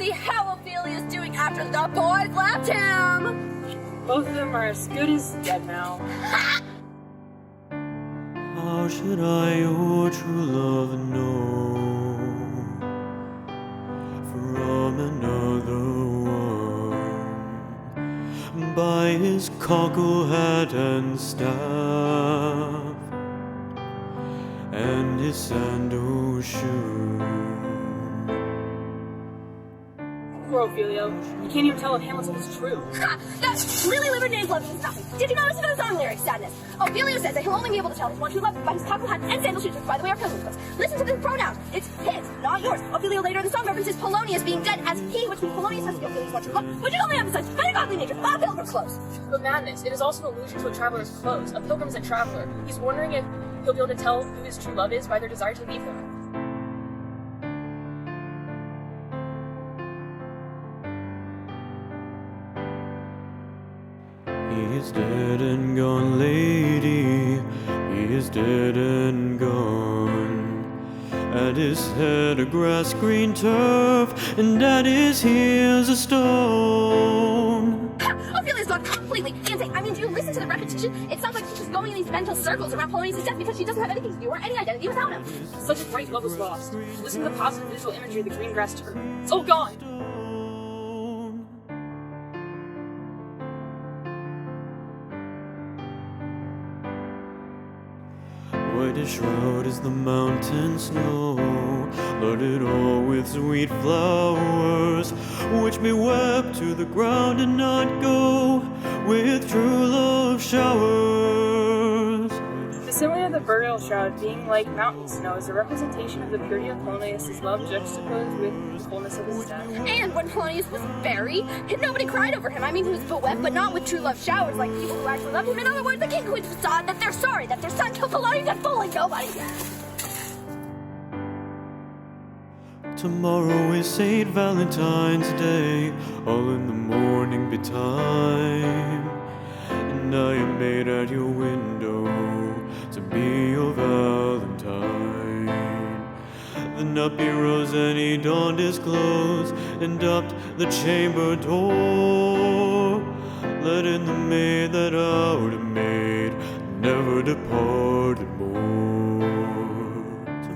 see how Ophelia's doing after the boys left him. Both of them are as good as dead now. How should I your true love know from another one? By his cockle hat and staff, and his sandal shoe. Poor Ophelia. You can't even tell if Hamlet's love is true. That really liver name's love means nothing. Did you not listen to the song lyrics, sadness? Ophelia says that he'll only be able to tell his one true love by his cockle hat and sandal shoes, which, by the way, are cousin's clothes. Listen to the pronouns. It's his, not yours. Ophelia later in the song references Polonius being dead as he, which means Polonius has to be Ophelia's one true love, which is only emphasized pedagogy nature, not pilgrim's clothes. But madness, it is also an allusion to a traveler's clothes. A pilgrim is a traveler. He's wondering if he'll be able to tell who his true love is by their desire to leave him. He is dead and gone, lady, he is dead and gone. At his head a grass-green turf, and at his heels a stone. Ophelia's gone completely insane. I mean, do you listen to the repetition? It sounds like she's just going in these mental circles around Polonius' death because she doesn't have anything to do or any identity without him. Such a great love was lost. Listen to the positive visual imagery of the green grass turf. It's all gone. White as shroud is the mountain snow, loaded all with sweet flowers, which may wept to the ground and not go with true love showers. The simile of the burial shroud being like mountain snow is a representation of the purity of Polonius' love juxtaposed with the coldness of his death. And when Polonius was buried, nobody cried over him. I mean, he was bewept, but not with true love showers like people who actually loved him. In other words, the king who saw that they're sorry that their son killed Polonius and fooling nobody. Tomorrow is St. Valentine's Day, all in the morning betime, and I am made at your window to be your Valentine. Then up he rose and he donned his clothes and upped the chamber door, letting the maid that I would have made never departed more.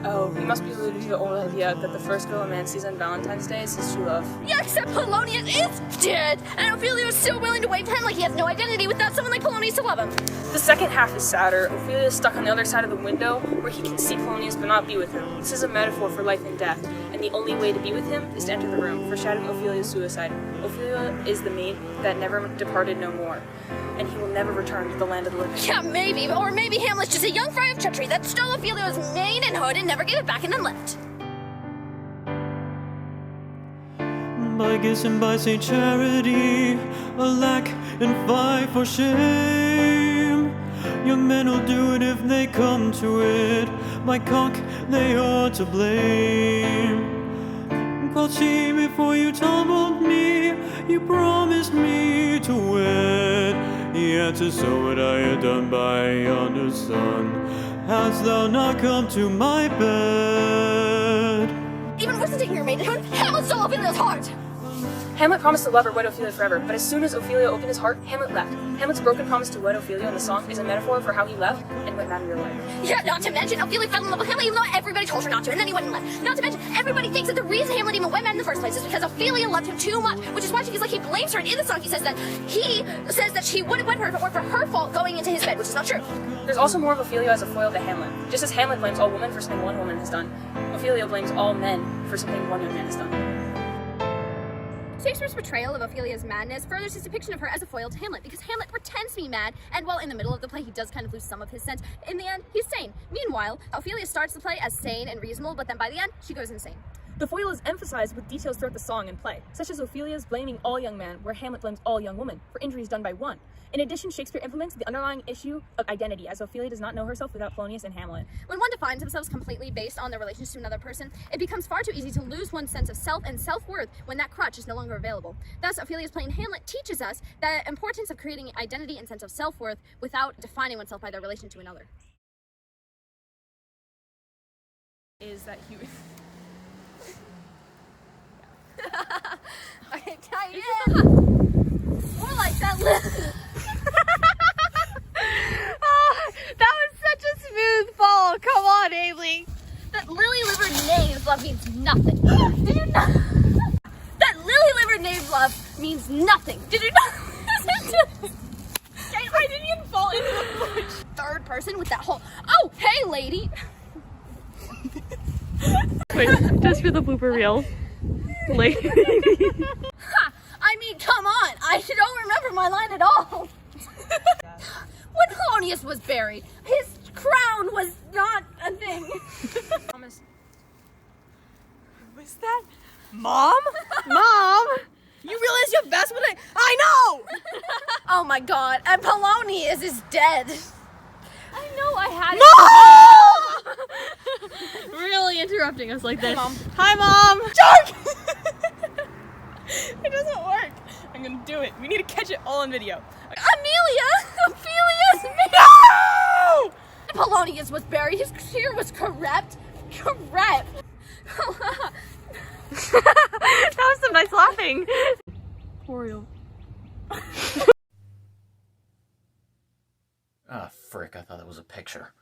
Oh, he must be alluding to the old idea that the first girl a man sees on Valentine's Day is his true love. Yeah, except Polonius is dead, and Ophelia is still willing to wait for him like he has no identity without someone like Polonius to love him. The second half is sadder. Ophelia is stuck on the other side of the window where he can see Polonius but not be with him. This is a metaphor for life and death, and the only way to be with him is to enter the room, foreshadowing Ophelia's suicide. Ophelia is the maid that never departed no more, and he will never return to the land of the living. Yeah, maybe, or maybe Hamlet's just a young fry of treachery that stole Ophelia's maidenhood and never gave it back and then left. By kiss and by Saint Charity, alack and fight for shame. Young men will do it if they come to it. My cock they are to blame. Quoth she, before you tumbled me, you promised me to wed. Yet to so what I had done by yonder sun, hast thou not come to my bed? Even worse than taking your maidenhood, Hamlet stole Ophelia's heart! Hamlet promised to love or wed Ophelia forever, but as soon as Ophelia opened his heart, Hamlet left. Hamlet's broken promise to wed Ophelia in the song is a metaphor for how he left and went mad in real life. Yeah, not to mention, Ophelia fell in love with Hamlet even though everybody told her not to, and then he went and left. Not to mention, everybody thinks that the reason Hamlet even went mad in the first place is because Ophelia loved him too much, which is why she feels like he blames her, and in the song he says that she wouldn't wed her if it weren't for her fault going into his bed, which is not true. There's also more of Ophelia as a foil to Hamlet. Just as Hamlet blames all women for something one woman has done, Ophelia blames all men for something one young man has done. Shakespeare's portrayal of Ophelia's madness furthers his depiction of her as a foil to Hamlet, because Hamlet pretends to be mad, and while in the middle of the play he does kind of lose some of his sense, in the end, he's sane. Meanwhile, Ophelia starts the play as sane and reasonable, but then by the end, she goes insane. The foil is emphasized with details throughout the song and play, such as Ophelia's blaming all young men, where Hamlet blames all young women for injuries done by one. In addition, Shakespeare implements the underlying issue of identity, as Ophelia does not know herself without Polonius and Hamlet. When one defines themselves completely based on their relationship to another person, it becomes far too easy to lose one's sense of self and self-worth when that crutch is no longer available. Thus, Ophelia's play in Hamlet teaches us the importance of creating identity and sense of self-worth without defining oneself by their relation to another. Is that he... Okay, tie it in. More like that Oh, that was such a smooth fall. Come on, Hailey. That lily-livered knave love means nothing. Did you not? That lily-livered knave love means nothing. Did you not? I didn't even fall into the bush. Third person with that whole, oh, hey, lady. Wait, just for the blooper reel. Lady. Ha! I mean, come on. I don't remember my line at all. When Polonius was buried, his crown was not a thing. Thomas. Who is that? Mom? Mom! You realize you have basketball today? I know! Oh my god, and Polonius is dead. I know I had really interrupting us like this. Mom. Hi, Mom! Shark! It doesn't work. I'm gonna do it. We need to catch it all on video. Ophelius! No! Polonius was buried, his chair was corrupt. That was some nice laughing. Oriole. Ah, frick, I thought that was a picture.